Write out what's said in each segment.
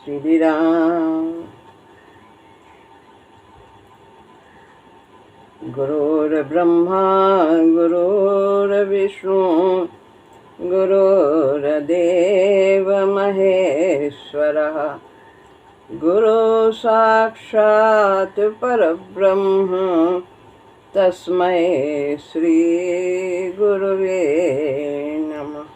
श्री राम। गुरुर्ब्रह्मा गुरुर्विष्णु गुरुर्देव महेश्वरः गुरु साक्षात् परब्रह्म तस्मै श्री गुरुवे नमः।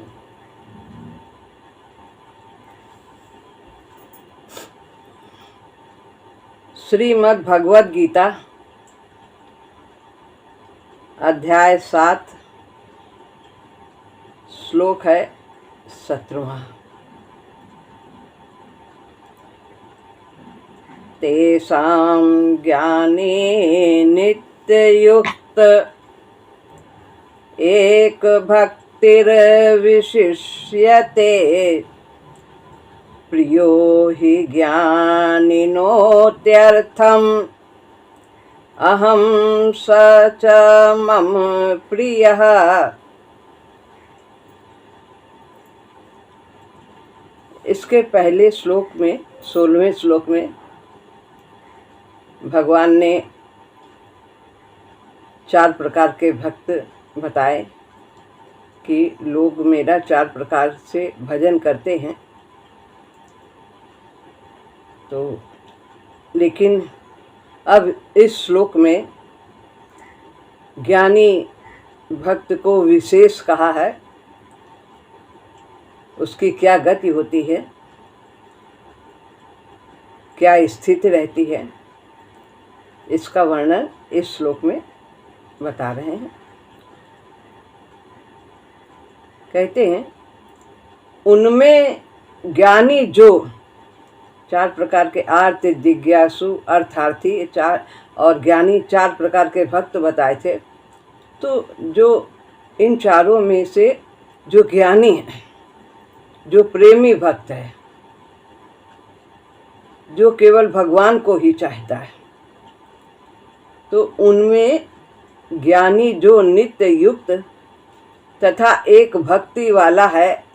श्रीमद् भगवद गीता अध्याय 7 श्लोक है 17वां। तेषां ज्ञाने नित्ययुक्त एक भक्तिर्विशिष्यते प्रियो हि ज्ञानिनोत्यर्थम् अहं स च मम प्रियः। इसके पहले श्लोक में 16वें श्लोक में भगवान ने 4 प्रकार के भक्त बताए कि लोग मेरा 4 प्रकार से भजन करते हैं। तो लेकिन अब इस श्लोक में ज्ञानी भक्त को विशेष कहा है, उसकी क्या गति होती है, क्या स्थिति रहती है, इसका वर्णन इस श्लोक में बता रहे हैं। कहते हैं उनमें ज्ञानी जो 4 प्रकार के आर्त जिज्ञासु अर्थार्थी 4 और ज्ञानी 4 प्रकार के भक्त बताए थे। तो जो इन चारों में से जो ज्ञानी है, जो प्रेमी भक्त है, जो केवल भगवान को ही चाहता है, तो उनमें ज्ञानी जो नित्य युक्त तथा एक भक्ति वाला है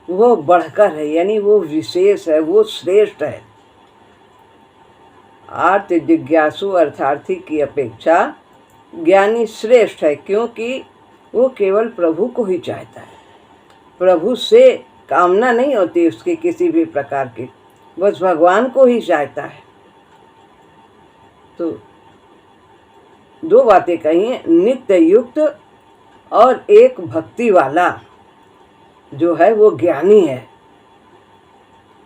वो बढ़कर है, यानी वो विशेष है, वो श्रेष्ठ है। आर्त जिज्ञासु अर्थार्थी की अपेक्षा ज्ञानी श्रेष्ठ है, क्योंकि वो केवल प्रभु को ही चाहता है। प्रभु से कामना नहीं होती उसकी किसी भी प्रकार की, बस भगवान को ही चाहता है। तो 2 बातें कही हैं, नित्य युक्त और एक भक्ति वाला जो है वो ज्ञानी है।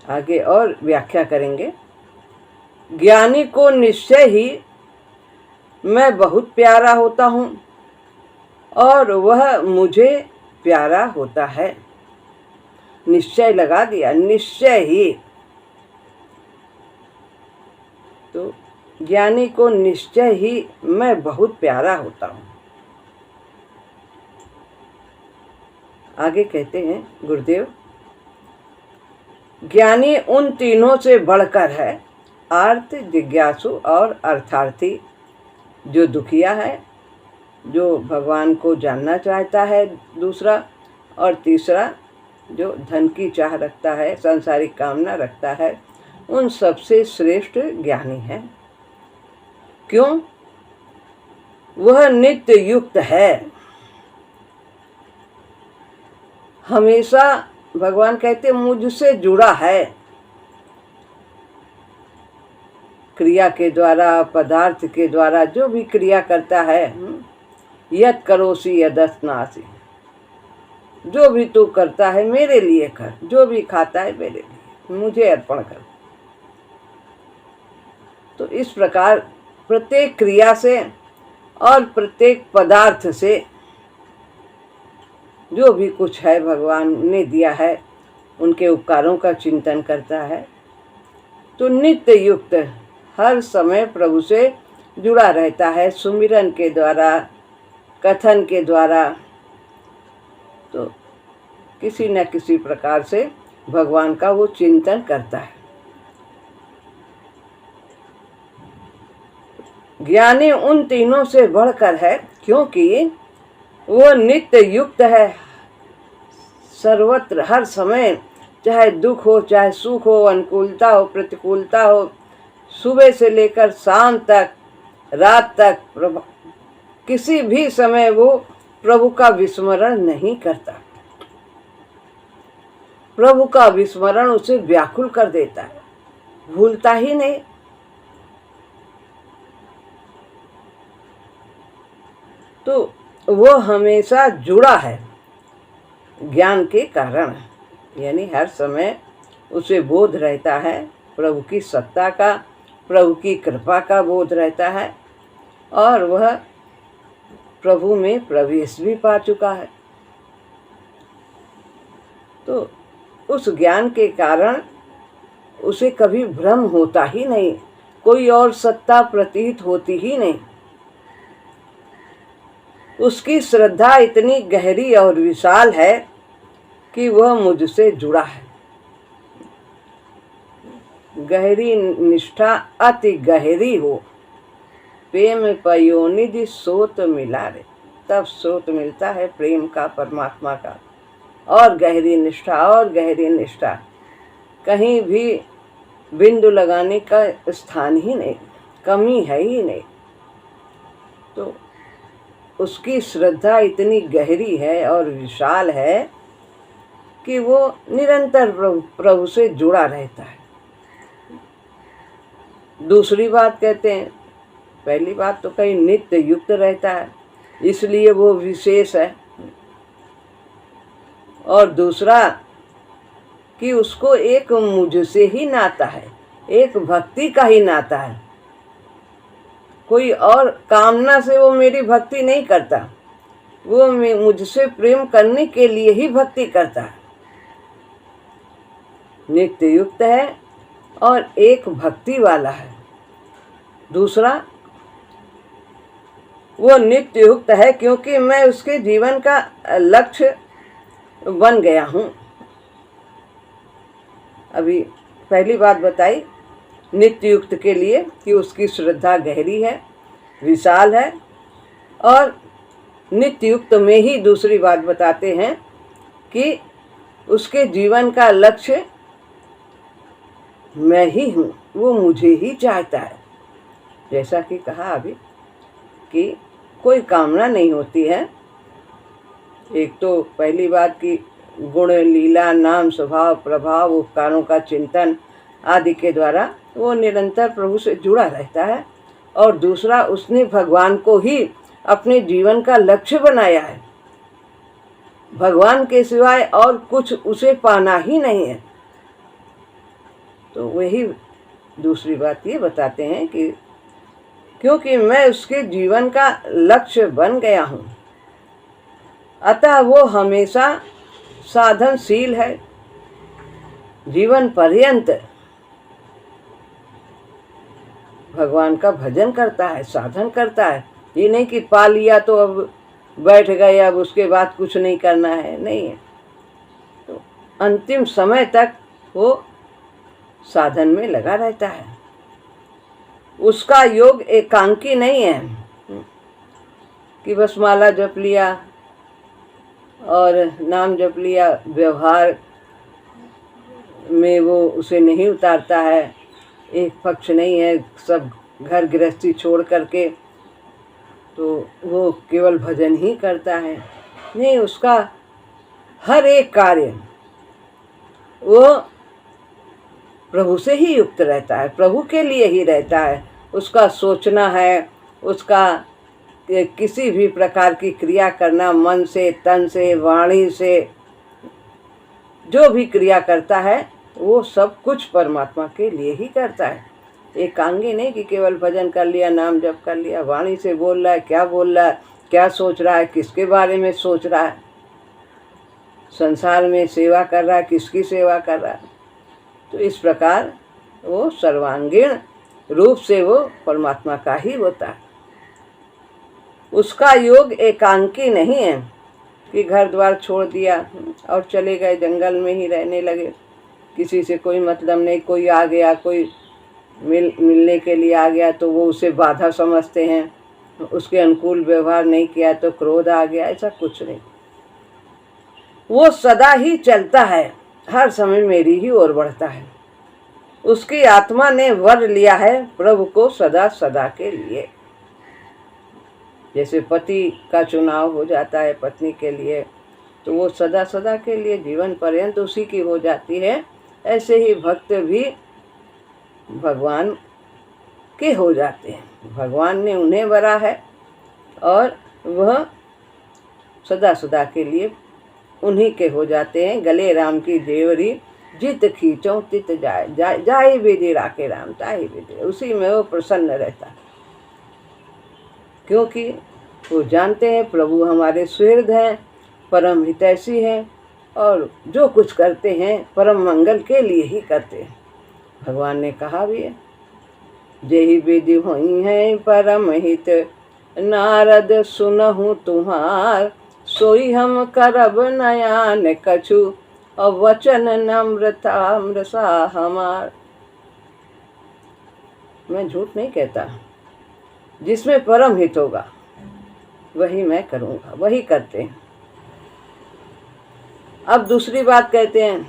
आगे और व्याख्या करेंगे। ज्ञानी को निश्चय ही मैं बहुत प्यारा होता हूँ और वह मुझे प्यारा होता है। निश्चय लगा दिया, निश्चय ही। तो ज्ञानी को निश्चय ही मैं बहुत प्यारा होता हूँ। आगे कहते हैं गुरुदेव, ज्ञानी उन तीनों से बढ़कर है, आर्त जिज्ञासु और अर्थार्थी। जो दुखिया है, जो भगवान को जानना चाहता है, दूसरा, और तीसरा जो धन की चाह रखता है, सांसारिक कामना रखता है, उन सबसे श्रेष्ठ ज्ञानी है। क्यों? वह नित्य युक्त है। हमेशा भगवान कहते मुझसे जुड़ा है, क्रिया के द्वारा, पदार्थ के द्वारा, जो भी क्रिया करता है, यत् करोसि यदस्नासि, जो भी तू करता है मेरे लिए कर, जो भी खाता है मेरे लिए, मुझे अर्पण कर। तो इस प्रकार प्रत्येक क्रिया से और प्रत्येक पदार्थ से जो भी कुछ है भगवान ने दिया है, उनके उपकारों का चिंतन करता है। तो नित्य युक्त हर समय प्रभु से जुड़ा रहता है, सुमिरन के द्वारा, कथन के द्वारा। तो किसी न किसी प्रकार से भगवान का वो चिंतन करता है। ज्ञानी उन तीनों से बढ़कर है, क्योंकि वो नित्य युक्त है, सर्वत्र हर समय चाहे दुख हो, चाहे सुख हो, अनुकूलता हो, प्रतिकूलता हो, सुबह से लेकर शाम तक, रात तक, किसी भी समय वो प्रभु का विस्मरण नहीं करता। प्रभु का विस्मरण उसे व्याकुल कर देता है, भूलता ही नहीं। तो वो हमेशा जुड़ा है ज्ञान के कारण, यानी हर समय उसे बोध रहता है प्रभु की सत्ता का, प्रभु की कृपा का बोध रहता है, और वह प्रभु में प्रवेश भी पा चुका है। तो उस ज्ञान के कारण उसे कभी भ्रम होता ही नहीं, कोई और सत्ता प्रतीत होती ही नहीं। उसकी श्रद्धा इतनी गहरी और विशाल है कि वह मुझसे जुड़ा है। गहरी निष्ठा अति गहरी हो, प्रेम पयोनिधि सोत मिला रे, तब सोत मिलता है प्रेम का, परमात्मा का। और गहरी निष्ठा, और गहरी निष्ठा, कहीं भी बिंदु लगाने का स्थान ही नहीं, कमी है ही नहीं। तो उसकी श्रद्धा इतनी गहरी है और विशाल है कि वो निरंतर प्रभु से जुड़ा रहता है। दूसरी बात कहते हैं, पहली बात तो कहीं नित्य युक्त रहता है, इसलिए वो विशेष है। और दूसरा कि उसको एक मुझसे ही नाता है, एक भक्ति का ही नाता है। कोई और कामना से वो मेरी भक्ति नहीं करता, वो मुझसे प्रेम करने के लिए ही भक्ति करता है। नित्य युक्त है और एक भक्ति वाला है। दूसरा, वो नित्य युक्त है क्योंकि मैं उसके जीवन का लक्ष्य बन गया हूँ। अभी पहली बात बताई नित्य युक्त के लिए कि उसकी श्रद्धा गहरी है, विशाल है, और नित्य युक्त में ही दूसरी बात बताते हैं कि उसके जीवन का लक्ष्य मैं ही हूँ, वो मुझे ही चाहता है। जैसा कि कहा अभी कि कोई कामना नहीं होती है। एक तो पहली बात कि गुण, लीला, नाम, स्वभाव, प्रभाव, उपकारों का चिंतन आदि के द्वारा वो निरंतर प्रभु से जुड़ा रहता है। और दूसरा, उसने भगवान को ही अपने जीवन का लक्ष्य बनाया है। भगवान के सिवाय और कुछ उसे पाना ही नहीं है। तो वही दूसरी बात ये बताते हैं कि क्योंकि मैं उसके जीवन का लक्ष्य बन गया हूँ, अतः वो हमेशा साधनशील है, जीवन पर्यंत भगवान का भजन करता है, साधन करता है। ये नहीं कि पा लिया तो अब बैठ गए, अब उसके बाद कुछ नहीं करना है, नहीं है। तो अंतिम समय तक वो साधन में लगा रहता है। उसका योग एकांकी नहीं है कि बस माला जप लिया और नाम जप लिया, व्यवहार में वो उसे नहीं उतारता है। एक पक्ष नहीं है, सब घर गृहस्थी छोड़ करके तो वो केवल भजन ही करता है। नहीं, उसका हर एक कार्य वो प्रभु से ही युक्त रहता है, प्रभु के लिए ही रहता है। उसका सोचना है, उसका किसी भी प्रकार की क्रिया करना, मन से, तन से, वाणी से जो भी क्रिया करता है वो सब कुछ परमात्मा के लिए ही करता है। एकांगी नहीं कि केवल भजन कर लिया, नाम जप कर लिया, वाणी से बोल रहा है, क्या बोल रहा है, क्या सोच रहा है, किसके बारे में सोच रहा है, संसार में सेवा कर रहा है, किसकी सेवा कर रहा है। तो इस प्रकार वो सर्वांगीण रूप से वो परमात्मा का ही होता है। उसका योग एकांकी नहीं है कि घर द्वार छोड़ दिया और चले गए, जंगल में ही रहने लगे, किसी से कोई मतलब नहीं। कोई आ गया, कोई मिलने के लिए आ गया तो वो उसे बाधा समझते हैं, उसके अनुकूल व्यवहार नहीं किया तो क्रोध आ गया। ऐसा कुछ नहीं, वो सदा ही चलता है, हर समय मेरी ही ओर बढ़ता है। उसकी आत्मा ने वर लिया है प्रभु को सदा सदा के लिए। जैसे पति का चुनाव हो जाता है पत्नी के लिए, तो वो सदा सदा के लिए जीवन पर्यंत उसी की हो जाती है। ऐसे ही भक्त भी भगवान के हो जाते हैं। भगवान ने उन्हें वरा है और वह सदा सदा के लिए उन्हीं के हो जाते हैं। गले राम की जेवरी जित खींचो तित जाए, जाए विधि राखे राम ताहि विधि। उसी में वो प्रसन्न रहता है, क्योंकि वो जानते हैं प्रभु हमारे सुहृद हैं, परम हितैषी हैं और जो कुछ करते हैं परम मंगल के लिए ही करते हैं। भगवान ने कहा भी है, जेहि विधि होई है परम हित, नारद सुनहु तुम्हार, सोई हम करब नयान कछु, और वचन नम्रता हमार। मैं झूठ नहीं कहता, जिसमें परम हित होगा वही मैं करूँगा, वही करते हैं। अब दूसरी बात कहते हैं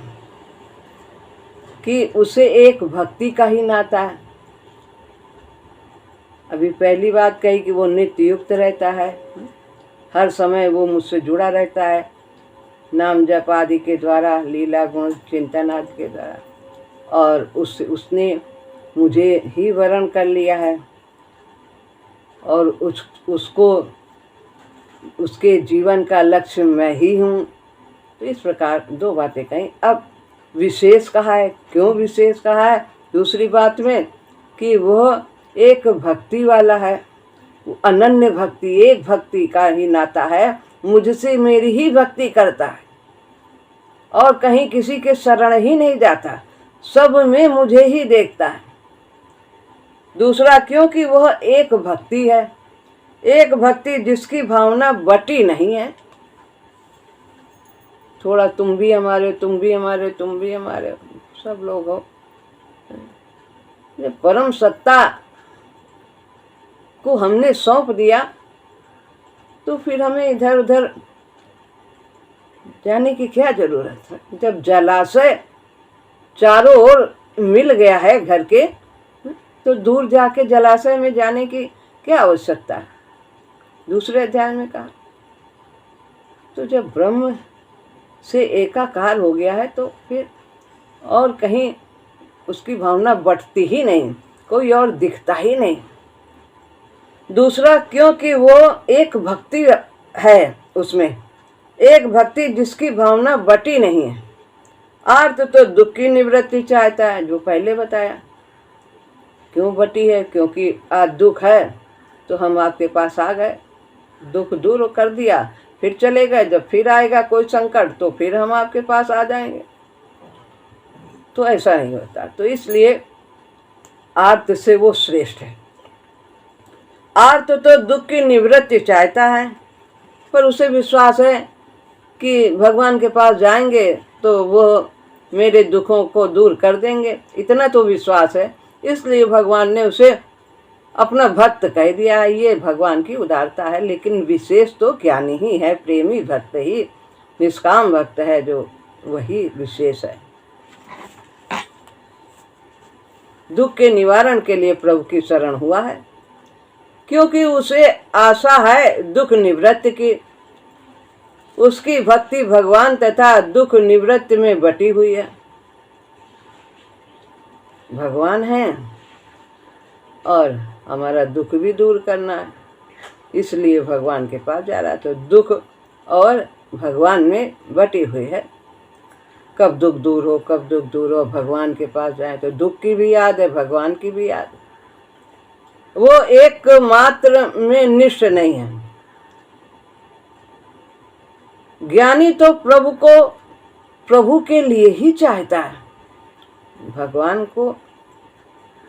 कि उसे एक भक्ति का ही नाता है। अभी पहली बात कही कि वो नित्य युक्त रहता है, हर समय वो मुझसे जुड़ा रहता है, नाम जप आदि के द्वारा, लीला गुण चिंतन आदि के द्वारा, और उसने मुझे ही वरण कर लिया है और उसको उसके जीवन का लक्ष्य मैं ही हूँ। तो इस प्रकार दो बातें कहीं। अब विशेष कहा है, क्यों विशेष कहा है दूसरी बात में, कि वह एक भक्ति वाला है, अनन्य भक्ति, एक भक्ति का ही नाता है, मुझसे मेरी ही भक्ति करता है और कहीं किसी के शरण ही नहीं जाता, सब में मुझे ही देखता है। दूसरा क्योंकि वह एक भक्ति है, एक भक्ति जिसकी भावना बटी नहीं है, थोड़ा तुम भी हमारे, तुम भी हमारे, तुम भी हमारे, सब लोग हो। ये परम सत्ता को हमने सौंप दिया, तो फिर हमें इधर उधर जाने की क्या जरूरत है। जब जलाशय चारों ओर मिल गया है घर के, तो दूर जाके जलाशय में जाने की क्या आवश्यकता है। दूसरे अध्याय में कहा, तो जब ब्रह्म से एकाकार हो गया है तो फिर और कहीं उसकी भावना बढ़ती ही नहीं, कोई और दिखता ही नहीं। दूसरा क्योंकि वो एक भक्ति है, उसमें एक भक्ति जिसकी भावना बटी नहीं है। आर्त तो दुख की निवृत्ति चाहता है, जो पहले बताया। क्यों बटी है? क्योंकि आज दुख है तो हम आपके पास आ गए, दुख दूर कर दिया, फिर चले गए। जब फिर आएगा कोई संकट तो फिर हम आपके पास आ जाएंगे, तो ऐसा नहीं होता। तो इसलिए आर्त से वो श्रेष्ठ है। आर्त तो दुख की निवृत्ति चाहता है, पर उसे विश्वास है कि भगवान के पास जाएंगे तो वो मेरे दुखों को दूर कर देंगे, इतना तो विश्वास है। इसलिए भगवान ने उसे अपना भक्त कह दिया है। ये भगवान की उदारता है। लेकिन विशेष तो ज्ञानी ही है, प्रेमी भक्त ही, निष्काम भक्त है, जो वही विशेष है। दुख के निवारण के लिए प्रभु की शरण हुआ है, क्योंकि उसे आशा है दुख निवृत्ति की। उसकी भक्ति भगवान तथा दुख निवृत्ति में बटी हुई है। भगवान है और हमारा दुख भी दूर करना है, इसलिए भगवान के पास जा रहा है। तो दुख और भगवान में बटी हुई है। कब दुख दूर हो, कब दुख दूर हो, भगवान के पास जाए तो दुख की भी याद है, भगवान की भी याद है। वो एक मात्र में निष्ठ नहीं है। ज्ञानी तो प्रभु को प्रभु के लिए ही चाहता है, भगवान को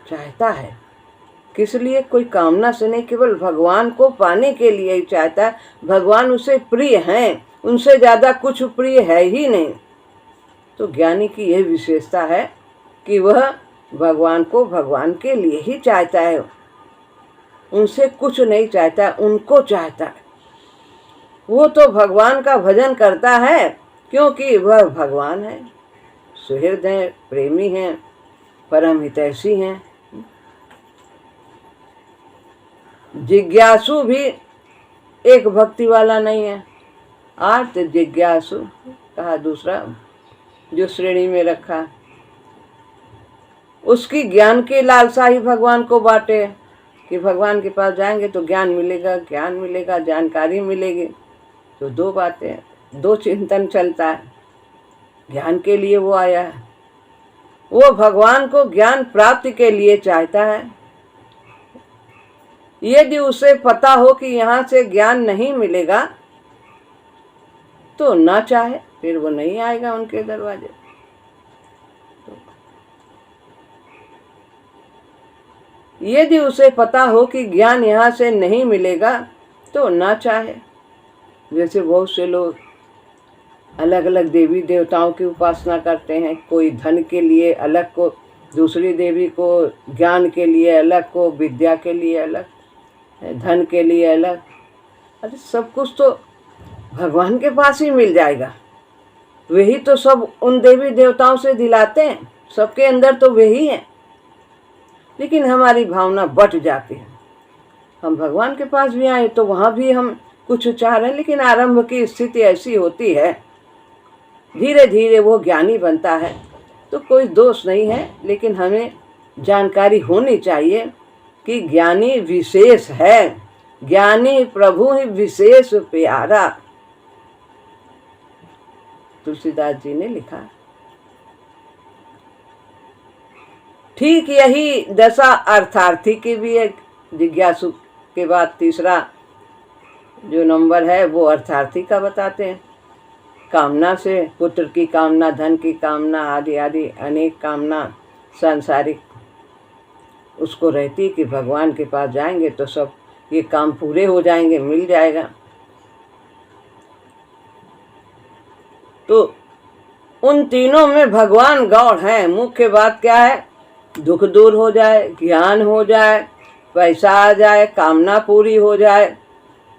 चाहता है। किस लिए? कोई कामना से नहीं, केवल भगवान को पाने के लिए ही चाहता है। भगवान उसे प्रिय हैं, उनसे ज़्यादा कुछ प्रिय है ही नहीं। तो ज्ञानी की यह विशेषता है कि वह भगवान को भगवान के लिए ही चाहता है, उनसे कुछ नहीं चाहता, उनको चाहता है। वो तो भगवान का भजन करता है क्योंकि वह भगवान है, सुहृद हैं, प्रेमी हैं, परम हितैषी हैं। जिज्ञासु भी एक भक्ति वाला नहीं है। आर्त जिज्ञासु कहा दूसरा जो श्रेणी में रखा, उसकी ज्ञान की लालसा ही भगवान को बांटे कि भगवान के पास जाएंगे तो ज्ञान मिलेगा, ज्ञान मिलेगा, जानकारी मिलेगी। तो दो बातें, दो चिंतन चलता है। ज्ञान के लिए वो आया है, वो भगवान को ज्ञान प्राप्ति के लिए चाहता है। यदि उसे पता हो कि यहाँ से ज्ञान नहीं मिलेगा तो ना चाहे, फिर वो नहीं आएगा उनके दरवाजे। यदि उसे पता हो कि ज्ञान यहाँ से नहीं मिलेगा तो ना चाहे। जैसे बहुत से लोग अलग अलग देवी देवताओं की उपासना करते हैं, कोई धन के लिए अलग को, दूसरी देवी को ज्ञान के लिए अलग को, विद्या के लिए अलग, धन के लिए अलग। अरे सब कुछ तो भगवान के पास ही मिल जाएगा। वही तो सब उन देवी देवताओं से दिलाते हैं, सबके अंदर तो वही है। लेकिन हमारी भावना बट जाती है। हम भगवान के पास भी आए तो वहाँ भी हम कुछ चाह रहे हैं, लेकिन आरंभ की स्थिति ऐसी होती है, धीरे धीरे वो ज्ञानी बनता है तो कोई दोष नहीं है। लेकिन हमें जानकारी होनी चाहिए कि ज्ञानी विशेष है, ज्ञानी प्रभु ही विशेष प्यारा। तुलसीदास जी ने लिखा। ठीक यही दशा अर्थार्थी की भी है। जिज्ञासु के बाद तीसरा जो नंबर है वो अर्थार्थी का बताते हैं। कामना से, पुत्र की कामना, धन की कामना, आदि आदि अनेक कामना सांसारिक उसको रहती कि भगवान के पास जाएंगे तो सब ये काम पूरे हो जाएंगे, मिल जाएगा। तो उन तीनों में भगवान गौड़ हैं। मुख्य बात क्या है? दुख दूर हो जाए, ज्ञान हो जाए, पैसा आ जाए, कामना पूरी हो जाए,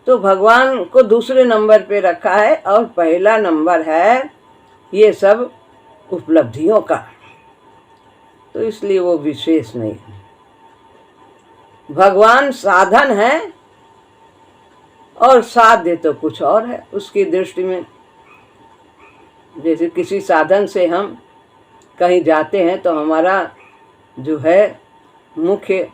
तो भगवान को दूसरे नंबर पे रखा है। और पहला नंबर है ये सब उपलब्धियों का, तो इसलिए वो विशेष नहीं है। भगवान साधन है और साध्य तो कुछ और है उसकी दृष्टि में। जैसे किसी साधन से हम कहीं जाते हैं तो हमारा जो है मुख्य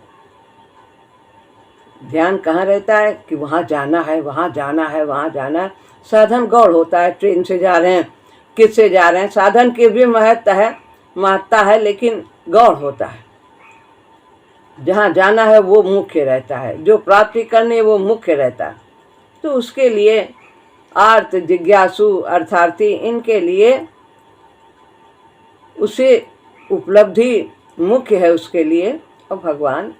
ध्यान कहाँ रहता है कि वहाँ जाना है, वहाँ जाना है, वहाँ जाना है। साधन गौड़ होता है, ट्रेन से जा रहे हैं, किससे जा रहे हैं, साधन की भी महत्ता है, लेकिन गौड़ होता है। जहाँ जाना है वो मुख्य रहता है, जो प्राप्ति करनी है वो मुख्य रहता है। तो उसके लिए आर्त, जिज्ञासु, अर्थार्थी, इनके लिए उसे उपलब्धि मुख्य है उसके लिए, और भगवान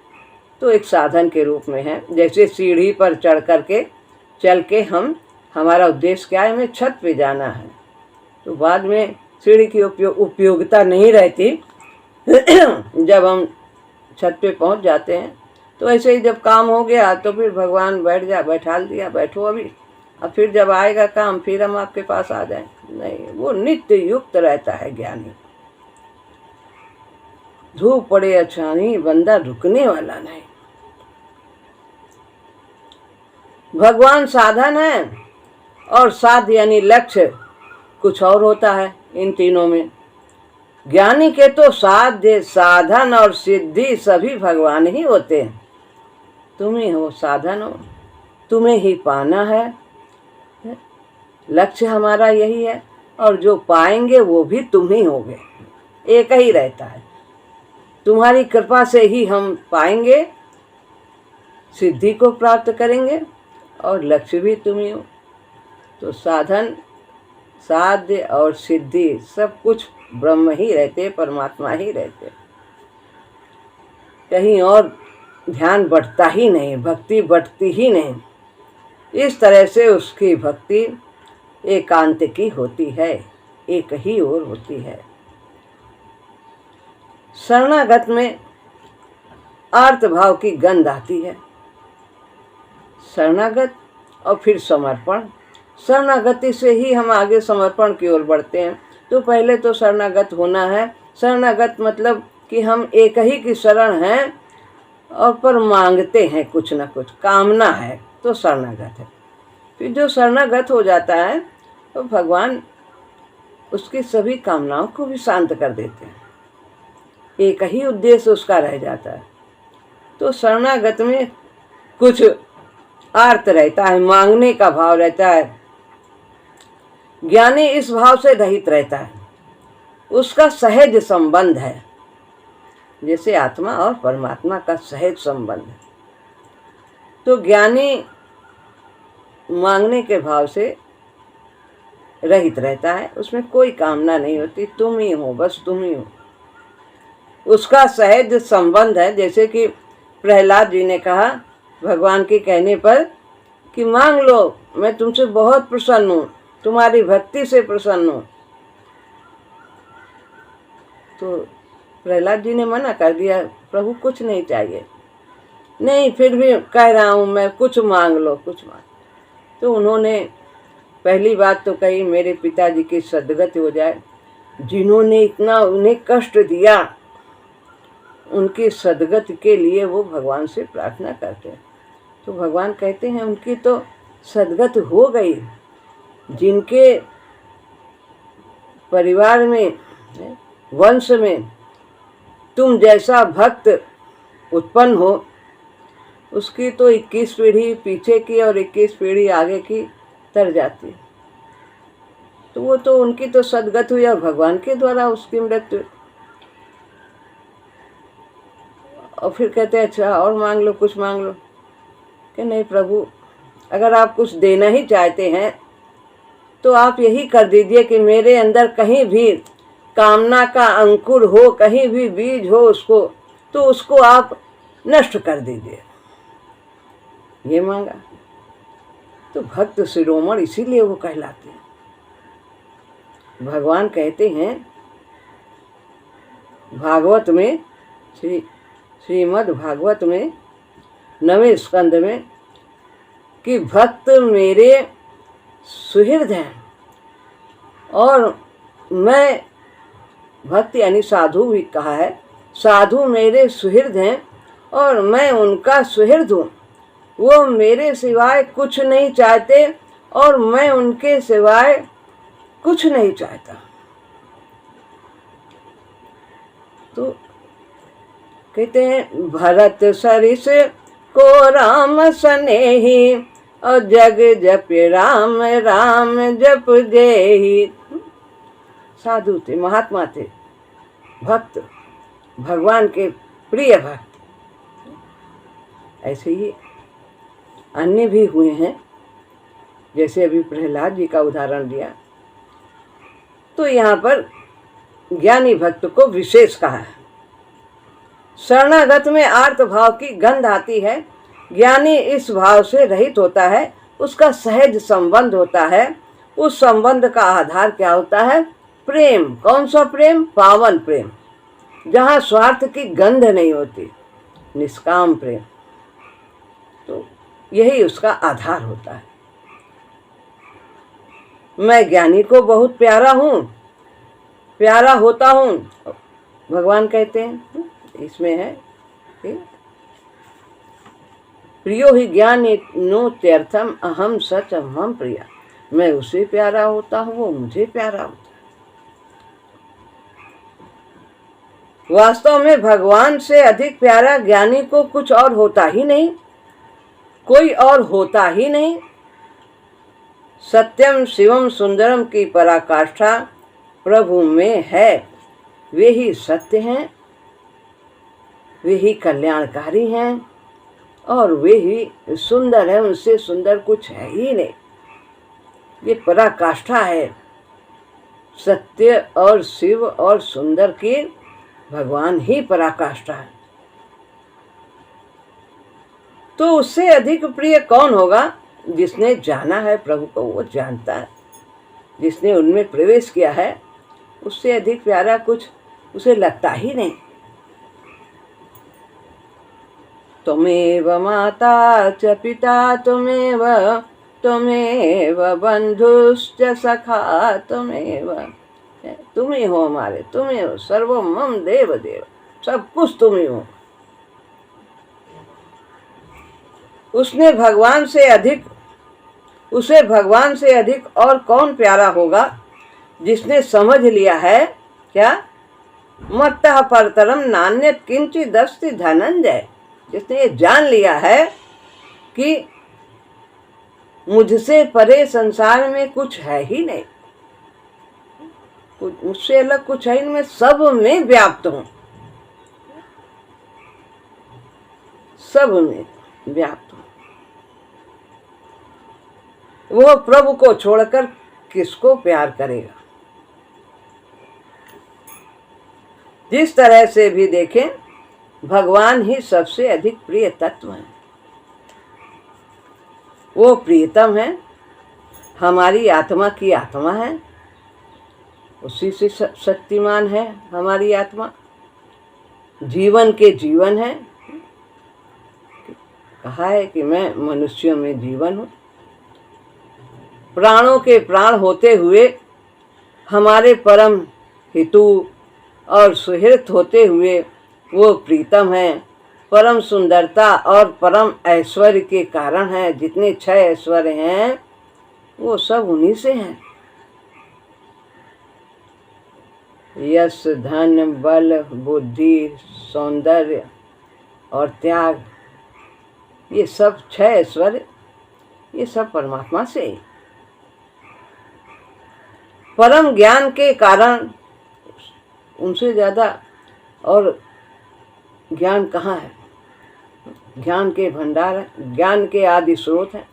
तो एक साधन के रूप में है। जैसे सीढ़ी पर चढ़ करके चल के हमारा उद्देश्य क्या है, हमें छत पे जाना है, तो बाद में सीढ़ी की उपयोगिता नहीं रहती। जब हम छत पे पहुंच जाते हैं तो ऐसे ही जब काम हो गया तो फिर भगवान बैठाल दिया, बैठो अभी, अब फिर जब आएगा काम फिर हम आपके पास आ जाएं। नहीं, वो नित्य युक्त रहता है ज्ञानी। धूप पड़े अछानी, बंदा रुकने वाला नहीं। भगवान साधन है और साध यानी लक्ष्य कुछ और होता है। इन तीनों में ज्ञानी के तो साध्य, साधन और सिद्धि सभी भगवान ही होते हैं। तुम ही हो साधन, हो तुम्हें ही पाना है, लक्ष्य हमारा यही है, और जो पाएंगे वो भी तुम ही होगे। एक ही रहता है, तुम्हारी कृपा से ही हम पाएंगे, सिद्धि को प्राप्त करेंगे, और लक्ष्य भी तुम ही हो। तो साधन, साध्य और सिद्धि सब कुछ ब्रह्म ही रहते, परमात्मा ही रहते, कहीं और ध्यान बढ़ता ही नहीं, भक्ति बढ़ती ही नहीं। इस तरह से उसकी भक्ति एकांत की होती है, एक ही ओर होती है। शरणागत में आर्त भाव की गंध आती है। शरणागत और फिर समर्पण, शरणागति से ही हम आगे समर्पण की ओर बढ़ते हैं। तो पहले तो शरणागत होना है। शरणागत मतलब कि हम एक ही की शरण हैं और पर मांगते हैं, कुछ ना कुछ कामना है तो शरणागत है। फिर जो शरणागत हो जाता है तो भगवान उसकी सभी कामनाओं को भी शांत कर देते हैं, एक ही उद्देश्य उसका रह जाता है। तो शरणागत में कुछ आर्त रहता है, मांगने का भाव रहता है। ज्ञानी इस भाव से रहित रहता है, उसका सहज संबंध है, जैसे आत्मा और परमात्मा का सहज संबंध है। तो ज्ञानी मांगने के भाव से रहित रहता है, उसमें कोई कामना नहीं होती, तुम ही हो, बस तुम ही हो। उसका सहज संबंध है। जैसे कि प्रहलाद जी ने कहा भगवान के कहने पर कि मांग लो, मैं तुमसे बहुत प्रसन्न हूँ, तुम्हारी भक्ति से प्रसन्न हूँ। तो प्रहलाद जी ने मना कर दिया, प्रभु कुछ नहीं चाहिए। नहीं, फिर भी कह रहा हूँ मैं, कुछ मांग लो, कुछ मांग। तो उन्होंने पहली बात तो कही, मेरे पिताजी की सदगति हो जाए, जिन्होंने इतना उन्हें कष्ट दिया, उनकी सदगति के लिए वो भगवान से प्रार्थना करते हैं। तो भगवान कहते हैं उनकी तो सदगति हो गई। जिनके परिवार में, वंश में तुम जैसा भक्त उत्पन्न हो, उसकी तो 21 पीढ़ी पीछे की और 21 पीढ़ी आगे की तर जाती। तो वो तो उनकी तो सदगति हुई और भगवान के द्वारा उसकी मृत्यु। और फिर कहते हैं अच्छा और मांग लो, कुछ मांग लो। कि नहीं प्रभु, अगर आप कुछ देना ही चाहते हैं तो आप यही कर दीजिए कि मेरे अंदर कहीं भी कामना का अंकुर हो, कहीं भी बीज हो उसको, तो उसको आप नष्ट कर दीजिए। ये मांगा। तो भक्त शिरोमणि इसीलिए वो कहलाते हैं। भगवान कहते हैं भागवत में, श्रीमद् भागवत में 9वें स्कंद में, कि भक्त मेरे सुहृद हैं और मैं, भक्त यानी साधु भी कहा है, साधु मेरे सुहृद हैं और मैं उनका सुहृद हूँ। वो मेरे सिवाय कुछ नहीं चाहते और मैं उनके सिवाय कुछ नहीं चाहता। तो कहते हैं भरत सरिस को राम सनेही और जग जप राम राम जप जेहि। साधु थे, महात्मा थे, भक्त, भगवान के प्रिय भक्त। ऐसे ही अन्य भी हुए हैं, जैसे अभी प्रहलाद जी का उदाहरण दिया। तो यहाँ पर ज्ञानी भक्त को विशेष कहा है। शरणागत में आर्त भाव की गंध आती है। ज्ञानी इस भाव से रहित होता है, उसका सहज संबंध होता है। उस संबंध का आधार क्या होता है? प्रेम। कौन सा प्रेम? पावन प्रेम, जहाँ स्वार्थ की गंध नहीं होती, निष्काम प्रेम। तो यही उसका आधार होता है। मैं ज्ञानी को बहुत प्यारा हूँ, प्यारा होता हूँ, भगवान कहते हैं, इसमें है प्रियो ही ज्ञानिनो त्यर्थम अहम सच अहम प्रिया। मैं उसे प्यारा होता हूँ, वो मुझे प्यारा होता है। वास्तव में भगवान से अधिक प्यारा ज्ञानी को कुछ और होता ही नहीं, कोई और होता ही नहीं। सत्यम शिवम सुंदरम की पराकाष्ठा प्रभु में है। वे ही सत्य हैं, वे ही कल्याणकारी हैं और वे ही सुंदर है। उनसे सुंदर कुछ है ही नहीं। ये पराकाष्ठा है। सत्य और शिव और सुंदर की भगवान ही पराकाष्ठा है। तो उससे अधिक प्रिय कौन होगा? जिसने जाना है प्रभु को, वो जानता है। जिसने उनमें प्रवेश किया है, उससे अधिक प्यारा कुछ उसे लगता ही नहीं। त्वमेव माता च पिता त्वमेव, त्वमेव बंधुश्च सखा त्वमेव। तुम ही हो हमारे, तुम ही हो, सर्वम मम देव देव, सब कुछ तुम ही हो। उसे भगवान से अधिक और कौन प्यारा होगा, जिसने समझ लिया है क्या, मत्तः परतरम नान्यत किंचित् अस्ति धनंजय, जिसने ये जान लिया है कि मुझसे परे संसार में कुछ है ही नहीं, मुझसे अलग कुछ है ही नहीं, मैं सब में व्याप्त हूं, सब में व्याप्त हूं। वो प्रभु को छोड़कर किसको प्यार करेगा। जिस तरह से भी देखें, भगवान ही सबसे अधिक प्रिय तत्व है। वो प्रियतम है, हमारी आत्मा की आत्मा है, उसी से शक्तिमान है हमारी आत्मा, जीवन के जीवन है। कहा है कि मैं मनुष्यों में जीवन हूँ। प्राणों के प्राण होते हुए, हमारे परम हितु और सुहृत होते हुए वो प्रीतम है। परम सुंदरता और परम ऐश्वर्य के कारण है। जितने 6 ऐश्वर्य हैं वो सब उन्हीं से हैं। यश, धन, बल, बुद्धि, सौंदर्य और त्याग, ये सब 6 ऐश्वर्य, ये सब परमात्मा से ही। परम ज्ञान के कारण उनसे ज़्यादा और ज्ञान कहाँ है। ज्ञान के भंडार है, ज्ञान के आदि स्रोत हैं।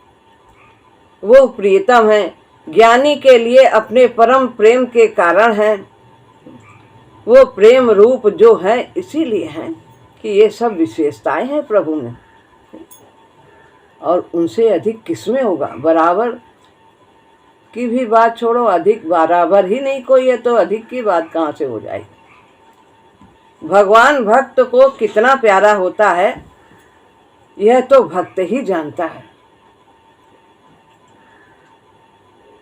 वो प्रियतम है, ज्ञानी के लिए अपने परम प्रेम के कारण है। वो प्रेम रूप जो है इसीलिए है कि ये सब विशेषताएं हैं प्रभु में, और उनसे अधिक किसमें होगा। बराबर की भी बात छोड़ो, अधिक बराबर ही नहीं कोई है तो अधिक की बात कहाँ से हो जाएगी। भगवान भक्त को कितना प्यारा होता है यह तो भक्त ही जानता है,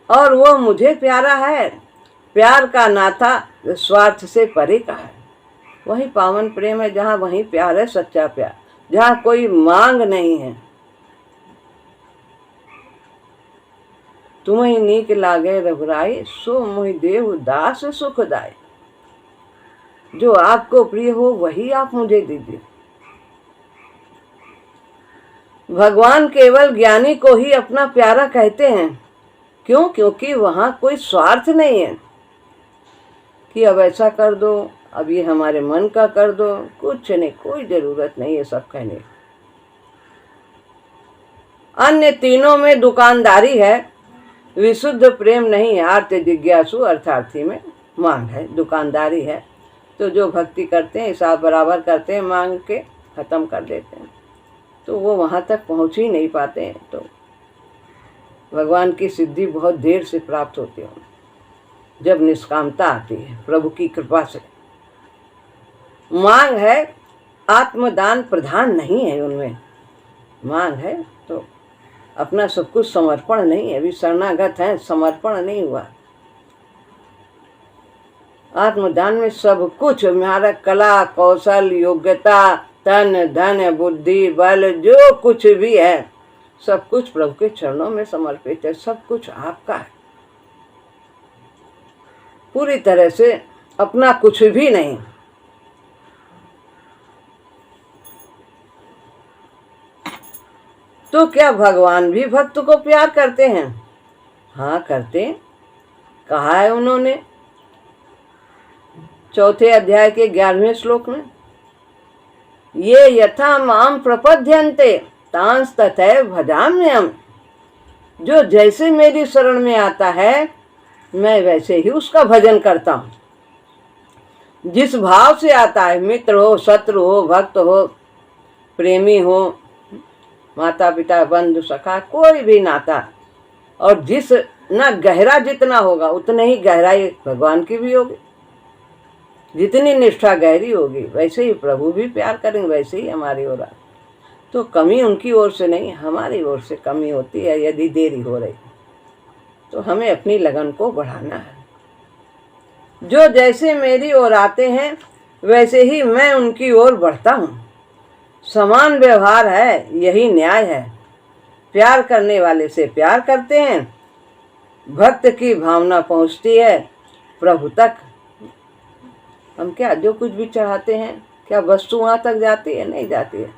और वो मुझे प्यारा है। प्यार का नाता स्वार्थ से परे का है। वही पावन प्रेम है जहाँ वही प्यार है, सच्चा प्यार, जहाँ कोई मांग नहीं है। तुम्हें नीक लागे रघुराई, सो मोहि देहु दास सुखदाई। जो आपको प्रिय हो वही आप मुझे दीजिए। भगवान केवल ज्ञानी को ही अपना प्यारा कहते हैं। क्यों? क्योंकि वहां कोई स्वार्थ नहीं है कि अब ऐसा कर दो, अब ये हमारे मन का कर दो, कुछ नहीं, कोई जरूरत नहीं है सब कहने। अन्य तीनों में दुकानदारी है, विशुद्ध प्रेम नहीं है। आर्त जिज्ञासु अर्थार्थी में मांग है, दुकानदारी है। तो जो भक्ति करते हैं हिसाब बराबर करते हैं, मांग के खत्म कर देते हैं, तो वो वहाँ तक पहुँच ही नहीं पाते हैं। तो भगवान की सिद्धि बहुत देर से प्राप्त होती है, जब निष्कामता आती है प्रभु की कृपा से। मांग है, आत्मदान प्रधान नहीं है उनमें। मांग है तो अपना सब कुछ समर्पण नहीं है, अभी शरणागत है, समर्पण नहीं हुआ। आत्मदान में सब कुछ, हमारा कला कौशल योग्यता, तन धन बुद्धि बल जो कुछ भी है सब कुछ प्रभु के चरणों में समर्पित है। सब कुछ आपका है, पूरी तरह से अपना कुछ भी नहीं। तो क्या भगवान भी भक्त को प्यार करते हैं? हाँ करते। कहा है उन्होंने 4 अध्याय के 11वें श्लोक में, ये यथा माम प्रपद्यन्ते तांस तथैव भजाम्यहम्। जो जैसे मेरी शरण में आता है मैं वैसे ही उसका भजन करता हूँ। जिस भाव से आता है, मित्र हो, शत्रु हो, भक्त हो, प्रेमी हो, माता पिता बंधु सखा, कोई भी नाता, और जिस ना गहरा जितना होगा उतने ही गहराई भगवान की भी होगी। जितनी निष्ठा गहरी होगी वैसे ही प्रभु भी प्यार करेंगे, वैसे ही हमारी ओर। तो कमी उनकी ओर से नहीं, हमारी ओर से कमी होती है यदि देरी हो रही। तो हमें अपनी लगन को बढ़ाना है। जो जैसे मेरी ओर आते हैं वैसे ही मैं उनकी ओर बढ़ता हूँ। समान व्यवहार है, यही न्याय है। प्यार करने वाले से प्यार करते हैं, भक्त की भावना पहुँचती है प्रभु तक। हम क्या जो कुछ भी चढ़ाते हैं, क्या वस्तु वहाँ तक जाती है? नहीं जाती है।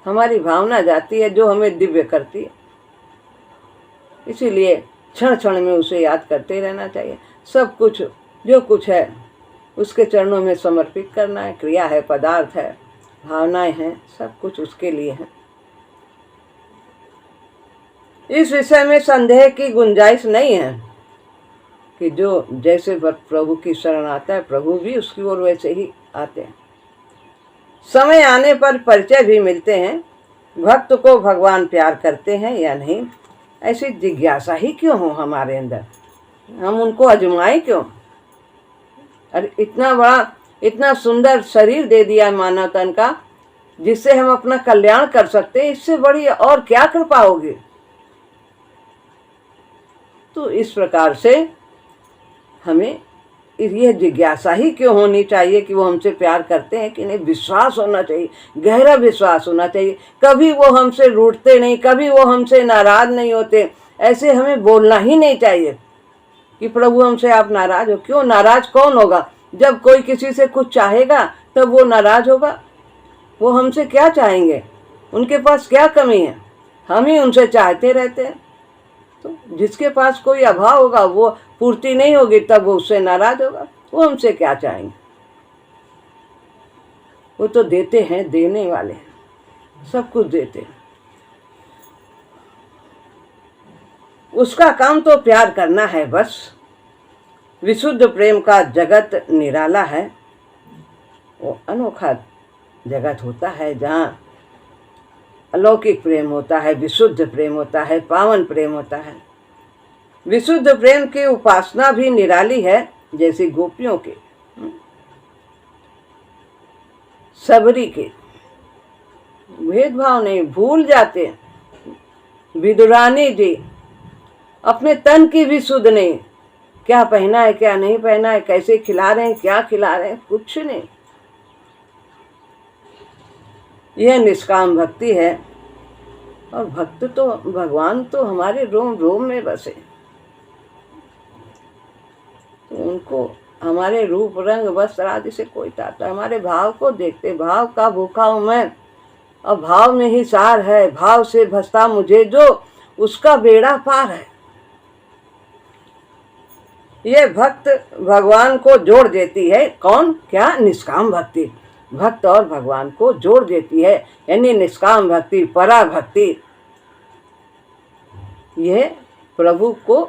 हमारी भावना जाती है जो हमें दिव्य करती है। इसीलिए क्षण क्षण में उसे याद करते रहना चाहिए। सब कुछ जो कुछ है उसके चरणों में समर्पित करना है। क्रिया है, पदार्थ है, भावनाएं हैं, सब कुछ उसके लिए है। इस विषय में संदेह की गुंजाइश नहीं है कि जो जैसे प्रभु की शरण आता है, प्रभु भी उसकी ओर वैसे ही आते हैं। समय आने पर परिचय भी मिलते हैं। भक्त को भगवान प्यार करते हैं या नहीं, ऐसी जिज्ञासा ही क्यों हो हमारे अंदर? हम उनको आजमाएं क्यों? अरे इतना बड़ा, इतना सुंदर शरीर दे दिया मानव तन का, जिससे हम अपना कल्याण कर सकते हैं। इससे बड़ी और क्या कृपा होगी? तो इस प्रकार से हमें ये जिज्ञासा ही क्यों होनी चाहिए कि वो हमसे प्यार करते हैं कि नहीं? विश्वास होना चाहिए, गहरा विश्वास होना चाहिए। कभी वो हमसे रूठते नहीं, कभी वो हमसे नाराज नहीं होते। ऐसे हमें बोलना ही नहीं चाहिए कि प्रभु हमसे आप नाराज हो। क्यों नाराज कौन होगा? जब कोई किसी से कुछ चाहेगा तब वो नाराज होगा। वो हमसे क्या चाहेंगे? उनके पास क्या कमी है? हम ही उनसे चाहते रहते हैं। तो जिसके पास कोई अभाव होगा, वो पूर्ति नहीं होगी, तब वो उससे नाराज होगा। वो हमसे क्या चाहेंगे? वो तो देते हैं, देने वाले हैं, सब कुछ देते हैं। उसका काम तो प्यार करना है बस। विशुद्ध प्रेम का जगत निराला है। वो अनोखा जगत होता है जहाँ अलौकिक प्रेम होता है, विशुद्ध प्रेम होता है, पावन प्रेम होता है। विशुद्ध प्रेम की उपासना भी निराली है, जैसे गोपियों के, सबरी के। भेदभाव नहीं, भूल जाते हैं। विदुरानी जी अपने तन की भी सुध नहीं, क्या पहना है क्या नहीं पहना है, कैसे खिला रहे हैं क्या खिला रहे हैं, कुछ नहीं। यह निष्काम भक्ति है। और भक्त तो भगवान तो हमारे रोम रोम में बसे। तो उनको हमारे रूप रंग वस्त्र आदि से कोई ताता, हमारे भाव को देखते। भाव का भूखा हूं मैं, और भाव में ही सार है। भाव से भसता मुझे जो, उसका बेड़ा पार है। ये भक्त भगवान को जोड़ देती है। कौन? क्या? निष्काम भक्ति। भक्त और भगवान को जोड़ देती है, यानी निष्काम भक्ति, परा भक्ति। यह प्रभु को,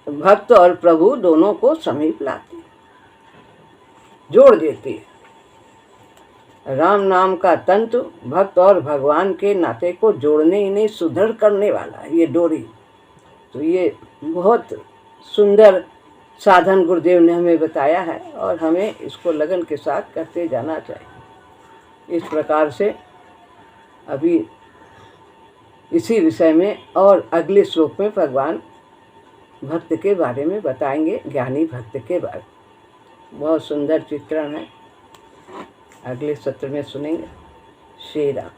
भक्त और प्रभु दोनों को समीप लाती है, जोड़ देती है। राम नाम का तंतु भक्त और भगवान के नाते को जोड़ने ही नहीं, सुदृढ़ करने वाला है ये डोरी। तो ये बहुत सुंदर साधन गुरुदेव ने हमें बताया है, और हमें इसको लगन के साथ करते जाना चाहिए। इस प्रकार से अभी इसी विषय में और अगले श्लोक में भगवान भक्त के बारे में बताएंगे, ज्ञानी भक्त के बारे में। बहुत सुंदर चित्रण है, अगले सत्र में सुनेंगे। श्री राम।